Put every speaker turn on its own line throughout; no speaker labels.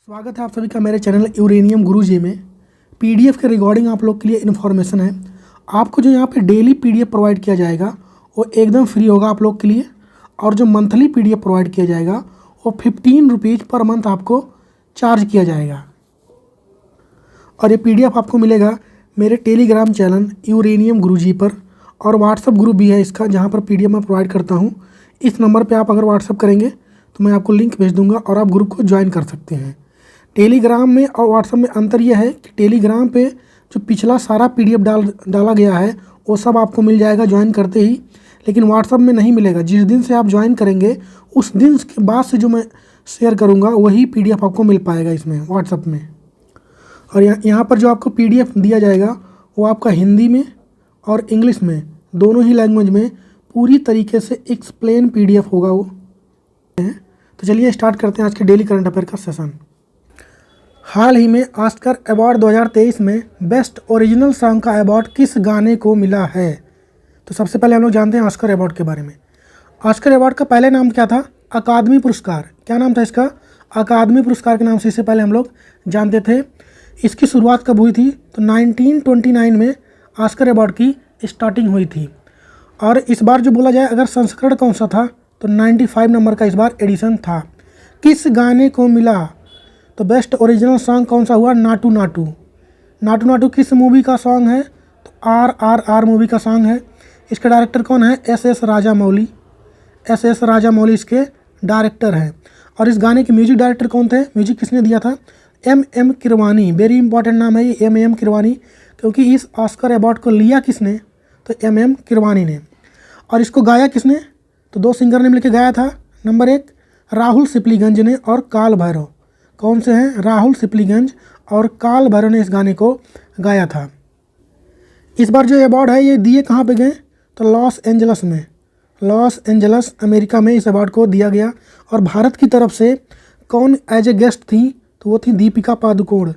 स्वागत है आप सभी का मेरे चैनल यूरेनियम गुरुजी में। पीडीएफ के रिगार्डिंग आप लोग के लिए इन्फॉर्मेशन है। आपको जो यहाँ पे डेली पीडीएफ प्रोवाइड किया जाएगा वो एकदम फ्री होगा आप लोग के लिए, और जो मंथली पीडीएफ प्रोवाइड किया जाएगा वो 15 रुपीज़ पर मंथ आपको चार्ज किया जाएगा। और ये पीडीएफ आपको मिलेगा मेरे टेलीग्राम चैनल यूरेनियम गुरुजी पर, और व्हाट्सअप ग्रुप भी है इसका जहाँ पर पीडीएफ मैं प्रोवाइड करता हूँ। इस नंबर पर आप अगर व्हाट्सअप करेंगे तो मैं आपको लिंक भेज दूँगा और आप ग्रुप को ज्वाइन कर सकते हैं। टेलीग्राम में और व्हाट्सएप में अंतर यह है कि टेलीग्राम पे जो पिछला सारा पीडीएफ डाला गया है वो सब आपको मिल जाएगा ज्वाइन करते ही, लेकिन व्हाट्सएप में नहीं मिलेगा। जिस दिन से आप ज्वाइन करेंगे उस दिन के बाद से जो मैं शेयर करूँगा वही पीडीएफ आपको मिल पाएगा इसमें व्हाट्सएप में। और यहाँ पर जो आपको पीडीएफ दिया जाएगा वो आपका हिंदी में और इंग्लिश में दोनों ही लैंग्वेज में पूरी तरीके से एक्सप्लेन पीडीएफ होगा वो। तो चलिए स्टार्ट करते हैं आज के डेली करंट अफेयर का सेशन। हाल ही में ऑस्कर अवार्ड 2023 में बेस्ट ओरिजिनल सॉन्ग का अवार्ड किस गाने को मिला है? तो सबसे पहले हम लोग जानते हैं ऑस्कर अवार्ड के बारे में। ऑस्कर अवार्ड का पहले नाम क्या था? अकादमी पुरस्कार। क्या नाम था इसका? अकादमी पुरस्कार के नाम से इससे पहले हम लोग जानते थे। इसकी शुरुआत कब हुई थी? तो 1929 में ऑस्कर अवार्ड की स्टार्टिंग हुई थी। और इस बार जो बोला जाए अगर संस्करण कौन सा था तो 95 नंबर का इस बार एडिशन था। किस गाने को मिला? तो बेस्ट ओरिजिनल सॉन्ग कौन सा हुआ? नाटू नाटू। नाटू नाटू किस मूवी का सॉन्ग है? तो RRR मूवी का सॉन्ग है। इसके डायरेक्टर कौन है? SS राजामौली। SS राजामौली इसके डायरेक्टर हैं। और इस गाने के म्यूजिक डायरेक्टर कौन थे? म्यूजिक किसने दिया था? MM किरवानी। वेरी इंपॉर्टेंट नाम है ये MM किरवानी, क्योंकि इस ऑस्कर अवार्ड को लिया किसने? तो MM किरवानी ने। और इसको गाया किसने? तो दो सिंगर ने मिलकर गाया था। नंबर 1 राहुल सिपलीगंज ने और काल भैरव। कौन से हैं? राहुल सिपलीगंज और काल भैरव ने इस गाने को गाया था। इस बार जो अवार्ड है ये दिए कहाँ पे गए? तो लॉस एंजलस में। लॉस एंजलस अमेरिका में इस अवार्ड को दिया गया। और भारत की तरफ से कौन एज ए गेस्ट थी? तो वो थी दीपिका पादुकोण।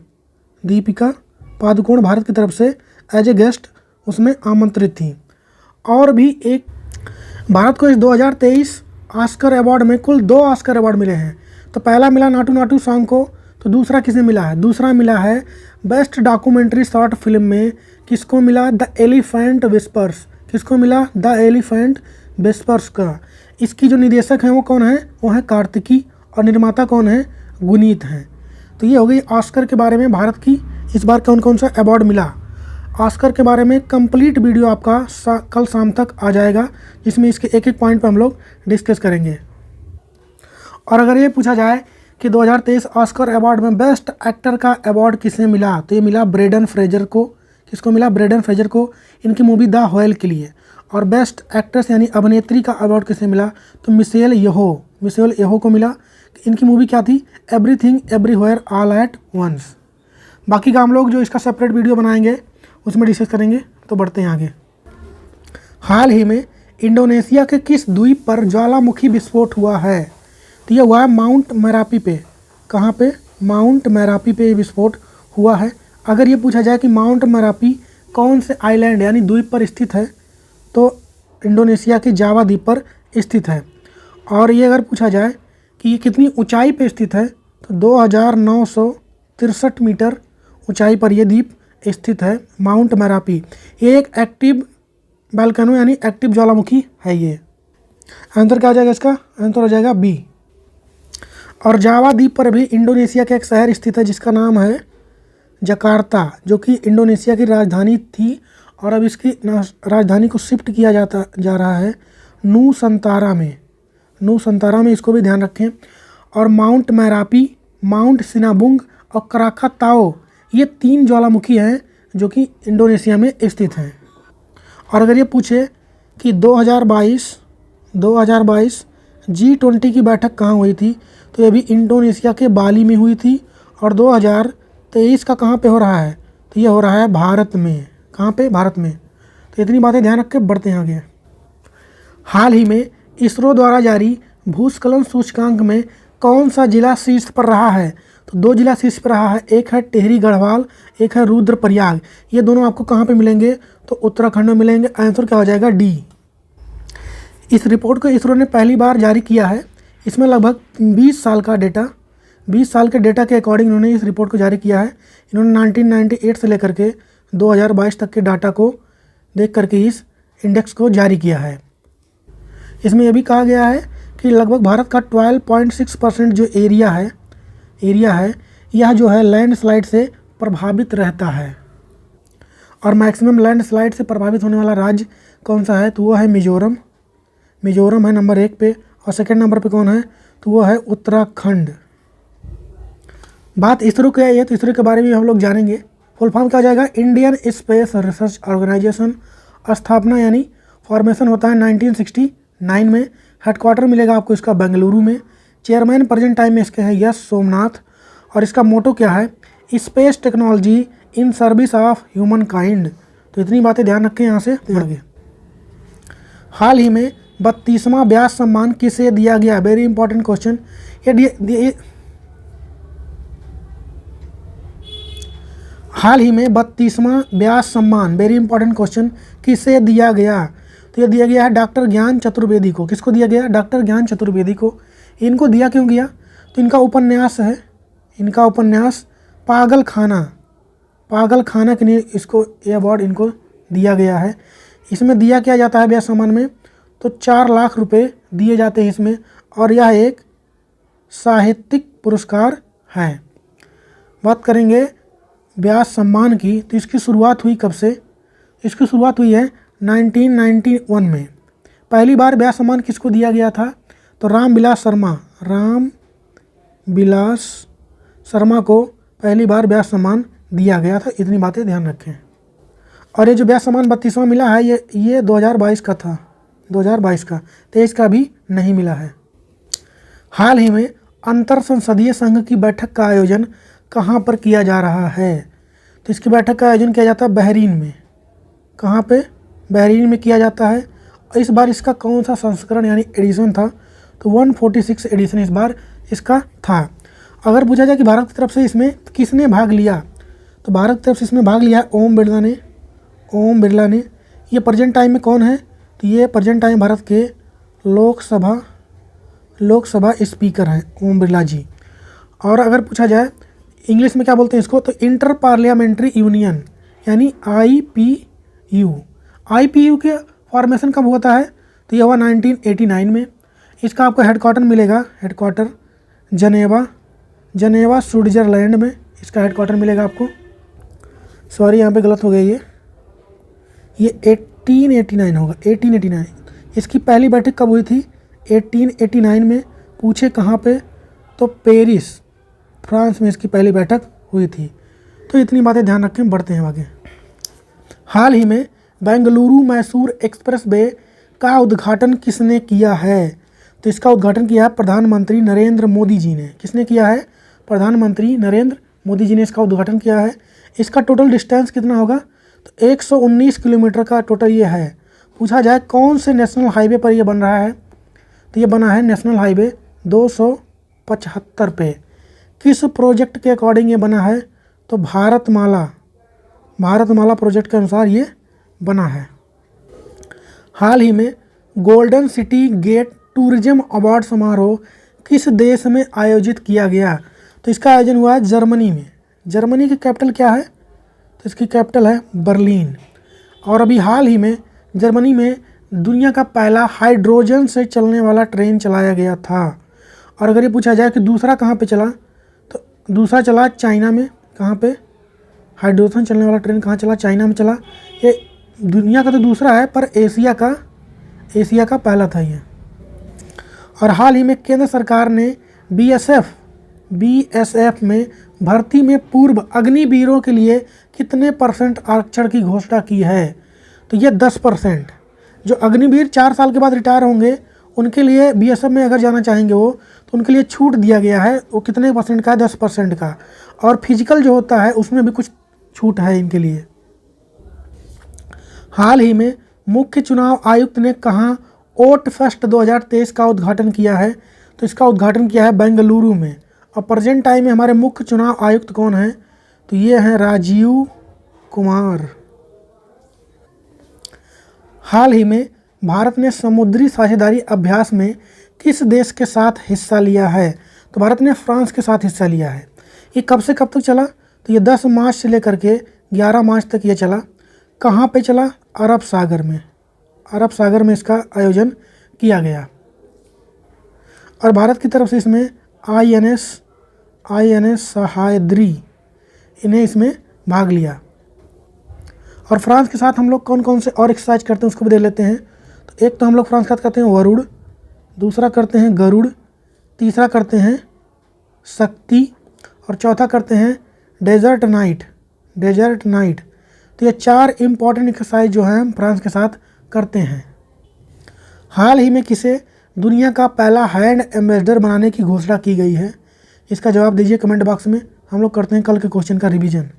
दीपिका पादुकोण भारत की तरफ से एज ए गेस्ट उसमें आमंत्रित थी। और भी एक भारत को इस 2023 ऑस्कर अवार्ड में कुल 2 ऑस्कर अवार्ड मिले हैं। तो पहला मिला नाटू नाटू सॉन्ग को, तो दूसरा किसे मिला है? दूसरा मिला है बेस्ट डॉक्यूमेंट्री शॉर्ट फिल्म में। किसको मिला? The elephant whispers. किसको मिला? द एलिफेंट विस्पर्स का। इसकी जो निर्देशक हैं वो कौन है? वो है कार्तिकी। और निर्माता कौन है? गुनीत हैं। तो ये हो गई ऑस्कर के बारे में भारत की इस बार कौन कौन सा अवार्ड मिला। ऑस्कर के बारे में कंप्लीट वीडियो आपका कल शाम तक आ जाएगा, जिसमें इसके एक एक पॉइंट पर हम लोग डिस्कस करेंगे। और अगर ये पूछा जाए कि 2023 ऑस्कर अवार्ड में बेस्ट एक्टर का अवार्ड किसे मिला, तो ये मिला ब्रेंडन फ्रेजर को। किसको मिला? ब्रेंडन फ्रेजर को, इनकी मूवी द व्हेल के लिए। और बेस्ट एक्ट्रेस यानी अभिनेत्री का अवार्ड किसे मिला? तो मिशेल येहो। मिशेल येहो को मिला। इनकी मूवी क्या थी? Everything everywhere all at once. बाकी का हम लोग जो इसका सेपरेट वीडियो बनाएंगे उसमें डिस्कस करेंगे। तो बढ़ते हैं आगे। हाल ही में इंडोनेशिया के किस द्वीप पर ज्वालामुखी विस्फोट हुआ है? तो यह हुआ है माउंट मेरापी पे। कहाँ पे? माउंट मेरापी पे विस्फोट हुआ है। अगर ये पूछा जाए कि माउंट मेरापी कौन से आइलैंड यानी द्वीप पर स्थित है, तो इंडोनेशिया के जावा द्वीप पर स्थित है। और ये अगर पूछा जाए कि ये कितनी ऊंचाई पे स्थित है, तो 2963 मीटर ऊंचाई पर यह द्वीप स्थित है माउंट मेरापी। ये एक एक्टिव वोल्केनो यानी एक्टिव ज्वालामुखी है। ये आंसर क्या आ जाएगा इसका? आंसर हो जाएगा बी। और जावा द्वीप पर भी इंडोनेशिया का एक शहर स्थित है जिसका नाम है जकार्ता, जो कि इंडोनेशिया की राजधानी थी। और अब इसकी राजधानी को शिफ्ट किया जा रहा है नूसंतारा में। नूसंतारा में, इसको भी ध्यान रखें। और माउंट मेरापी, माउंट सिनाबुंग और क्राकाताओ, ये 3 ज्वालामुखी हैं जो कि इंडोनेशिया में स्थित हैं। और अगर ये पूछे कि 2022 G20 की बैठक कहाँ हुई थी, तो ये भी इंडोनेशिया के बाली में हुई थी। और 2023 का कहाँ पे हो रहा है? तो ये हो रहा है भारत में। कहाँ पे? भारत में। तो इतनी बातें ध्यान रख के बढ़ते हैं आगे। हाल ही में इसरो द्वारा जारी भूस्खलन सूचकांक में कौन सा जिला शीर्ष पर रहा है? तो 2 जिला शीर्ष पर रहा है। एक है टिहरी गढ़वाल, एक है रुद्रप्रयाग। ये दोनों आपको कहाँ पे मिलेंगे? तो उत्तराखंड में मिलेंगे। आंसर क्या हो जाएगा? डी। इस रिपोर्ट को इसरो ने पहली बार जारी किया है। इसमें लगभग 20 साल का डेटा 20 साल के डेटा के अकॉर्डिंग इन्होंने इस रिपोर्ट को जारी किया है। इन्होंने 1998 से लेकर के 2022 तक के डाटा को देख करके इस इंडेक्स को जारी किया है। इसमें यह भी कहा गया है कि लगभग भारत का 12.6% जो एरिया है यह जो है लैंडस्लाइड से प्रभावित रहता है। और मैक्सिमम लैंडस्लाइड से प्रभावित होने वाला राज्य कौन सा है, तो वो है मिजोरम। मिजोरम है नंबर 1 पे, और सेकंड नंबर पे कौन है, तो वो है उत्तराखंड। बात इसरो की है, तो इसरो के बारे में हम लोग जानेंगे। फुल फॉर्म क्या हो जाएगा, इंडियन स्पेस रिसर्च ऑर्गेनाइजेशन। स्थापना यानी फॉर्मेशन होता है 1969 में। हेडक्वार्टर मिलेगा आपको इसका बेंगलुरु में। चेयरमैन प्रेजेंट टाइम में इसके हैं यस सोमनाथ। और इसका मोटो क्या है, space technology in service of human kind. तो इतनी बातें ध्यान रखें यहाँ से आगे। हाल ही में 32वां व्यास सम्मान किसे दिया गया, वेरी इंपॉर्टेंट क्वेश्चन। हाल ही में 32वां व्यास सम्मान, वेरी इंपॉर्टेंट क्वेश्चन, किसे दिया गया, तो ये दिया गया है डॉक्टर ज्ञान चतुर्वेदी को। किसको दिया गया, डॉक्टर ज्ञान चतुर्वेदी को। इनको दिया क्यों गया, तो इनका उपन्यास है, इनका उपन्यास पागल खाना के लिए इसको ये अवार्ड इनको दिया गया है। इसमें दिया क्या जाता है व्यास सम्मान में, तो 4 लाख रुपए दिए जाते हैं इसमें। और यह एक साहित्यिक पुरस्कार है। बात करेंगे व्यास सम्मान की, तो इसकी शुरुआत हुई कब से, इसकी शुरुआत हुई है 1991 में। पहली बार व्यास सम्मान किसको दिया गया था, तो राम बिलास शर्मा को पहली बार व्यास सम्मान दिया गया था। इतनी बातें ध्यान रखें। और ये जो व्यास सम्मान 32वां मिला है ये 2022 का था, 2022 का, 23 का भी नहीं मिला है। हाल ही में अंतर संसदीय संघ की बैठक का आयोजन कहाँ पर किया जा रहा है, तो इसकी बैठक का आयोजन किया जाता है बहरीन में। कहाँ पे, बहरीन में किया जाता है। और इस बार इसका कौन सा संस्करण यानी एडिशन था, तो 146 एडिशन इस बार इसका था। अगर पूछा जाए कि भारत की तरफ से इसमें किसने भाग लिया, तो भारत की तरफ से इसमें भाग लिया है ओम बिरला ने। ये प्रेजेंट टाइम में कौन है, तो ये प्रेजेंट टाइम भारत के लोकसभा स्पीकर हैं ओम बिरला जी। और अगर पूछा जाए इंग्लिश में क्या बोलते हैं इसको, तो इंटर पार्लियामेंट्री यूनियन यानी IPU के फॉर्मेशन कब होता है, तो यह हुआ 1989 में। इसका आपको हेडक्वार्टर मिलेगा, हेडक्वार्टर जनेवा स्विट्जरलैंड में इसका हेडक्वार्टर मिलेगा आपको। सॉरी यहाँ पे गलत हो गया, ये 1889 होगा, 1889। इसकी पहली बैठक कब हुई थी, 1889 में। पूछे कहाँ पे, तो पेरिस फ्रांस में इसकी पहली बैठक हुई थी। तो इतनी बातें ध्यान रखें, बढ़ते हैं आगे। हाल ही में बेंगलुरु मैसूर एक्सप्रेस वे का उद्घाटन किसने किया है, तो इसका उद्घाटन किया है प्रधानमंत्री नरेंद्र मोदी जी ने। किसने किया है, प्रधानमंत्री नरेंद्र मोदी जी ने इसका उद्घाटन किया है। इसका टोटल डिस्टेंस कितना होगा, तो 119 किलोमीटर का टोटल ये है। पूछा जाए कौन से नेशनल हाईवे पर यह बन रहा है, तो ये बना है नेशनल हाईवे 275 पे। किस प्रोजेक्ट के अकॉर्डिंग ये बना है, तो भारतमाला प्रोजेक्ट के अनुसार ये बना है। हाल ही में Golden City Gate Tourism Award समारोह किस देश में आयोजित किया गया, तो इसका आयोजन हुआ है जर्मनी में। जर्मनी की कैपिटल क्या है, तो इसकी कैपिटल है बर्लिन। और अभी हाल ही में जर्मनी में दुनिया का पहला हाइड्रोजन से चलने वाला ट्रेन चलाया गया था। और अगर ये पूछा जाए कि दूसरा कहाँ पे चला, तो दूसरा चला चाइना में। कहाँ पे, हाइड्रोजन चलने वाला ट्रेन कहाँ चला, चाइना में चला। ये दुनिया का तो दूसरा है, पर एशिया का पहला था ये। और हाल ही में केंद्र सरकार ने BSF में भर्ती में पूर्व अग्निवीरों के लिए कितने % आरक्षण की घोषणा की है, तो ये 10%। जो अग्निवीर 4 साल के बाद रिटायर होंगे उनके लिए BSF में अगर जाना चाहेंगे वो, तो उनके लिए छूट दिया गया है। वो कितने % का है, 10% का। और फिजिकल जो होता है उसमें भी कुछ छूट है इनके लिए। हाल ही में मुख्य चुनाव आयुक्त ने कहाँ ओट फेस्ट 2023 का उद्घाटन किया है, तो इसका उद्घाटन किया है बेंगलुरु में। और प्रेजेंट टाइम में हमारे मुख्य चुनाव आयुक्त कौन हैं, तो ये हैं राजीव कुमार। हाल ही में भारत ने समुद्री साझेदारी अभ्यास में किस देश के साथ हिस्सा लिया है, तो भारत ने फ्रांस के साथ हिस्सा लिया है। ये कब से कब तक चला? तो ये 10 मार्च से लेकर के 11 मार्च तक ये चला। कहाँ पे चला? अरब सागर में। अरब सागर में इसका आयोजन किया गया और भारत की तरफ से इसमें INS सह्याद्री इन्हें इसमें भाग लिया। और फ्रांस के साथ हम लोग कौन कौन से और एक्सरसाइज करते हैं उसको भी देख लेते हैं। तो एक तो हम लोग फ्रांस के साथ करते हैं वरुण, दूसरा करते हैं गरुड़, तीसरा करते हैं शक्ति और चौथा करते हैं डेजर्ट नाइट। तो ये 4 इम्पॉर्टेंट एक्सरसाइज जो हैं हम फ्रांस के साथ करते हैं। हाल ही में किसे दुनिया का पहला हैंड एम्बेसडर बनाने की घोषणा की गई है? इसका जवाब दीजिए कमेंट बॉक्स में। हम लोग करते हैं कल के क्वेश्चन का रिवीजन।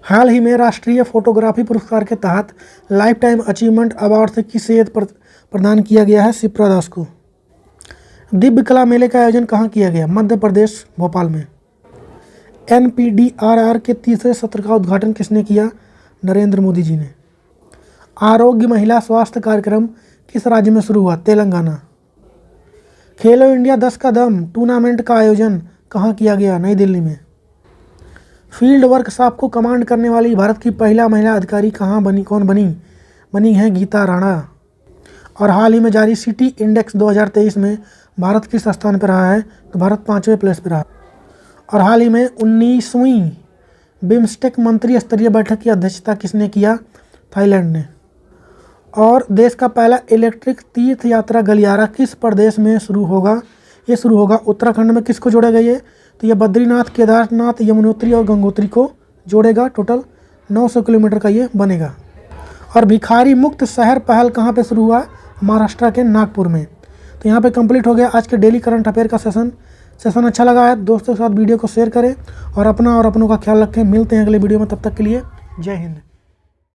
हाल ही में राष्ट्रीय फोटोग्राफी पुरस्कार के तहत लाइफ टाइम अचीवमेंट अवार्ड से किस सेहत प्रदान किया गया है? शिप्रा दास को। दिव्य कला मेले का आयोजन कहाँ किया गया? मध्य प्रदेश, भोपाल में। NPDRR के तीसरे सत्र का उद्घाटन किसने किया? नरेंद्र मोदी जी ने। आरोग्य महिला स्वास्थ्य कार्यक्रम किस राज्य में शुरू हुआ? तेलंगाना। खेलो इंडिया 10 का दम टूर्नामेंट का आयोजन कहाँ किया गया? नई दिल्ली में। फील्ड वर्कशॉप को कमांड करने वाली भारत की पहला महिला अधिकारी कौन बनी है? गीता राणा। और हाल ही में जारी सिटी इंडेक्स 2023 में भारत किस स्थान पर रहा है? तो भारत 5वें प्लेस पर रहा। और हाल ही में 19वीं बिम्स्टेक मंत्री स्तरीय बैठक की अध्यक्षता किसने किया? थाईलैंड ने। और देश का पहला इलेक्ट्रिक तीर्थ यात्रा गलियारा किस प्रदेश में शुरू होगा? ये शुरू होगा उत्तराखंड में। किसको जोड़ेगा ये? तो ये बद्रीनाथ, केदारनाथ, यमुनोत्री और गंगोत्री को जोड़ेगा। टोटल 900 किलोमीटर का ये बनेगा। और भिखारी मुक्त शहर पहल कहाँ पे शुरू हुआ? महाराष्ट्र के नागपुर में। तो यहाँ पे कंप्लीट हो गया आज के डेली करंट अफेयर का सेशन अच्छा लगा है दोस्तों के साथ वीडियो को शेयर करें और अपना और अपनों का ख्याल रखें। मिलते हैं अगले वीडियो में, तब तक के लिए जय हिंद।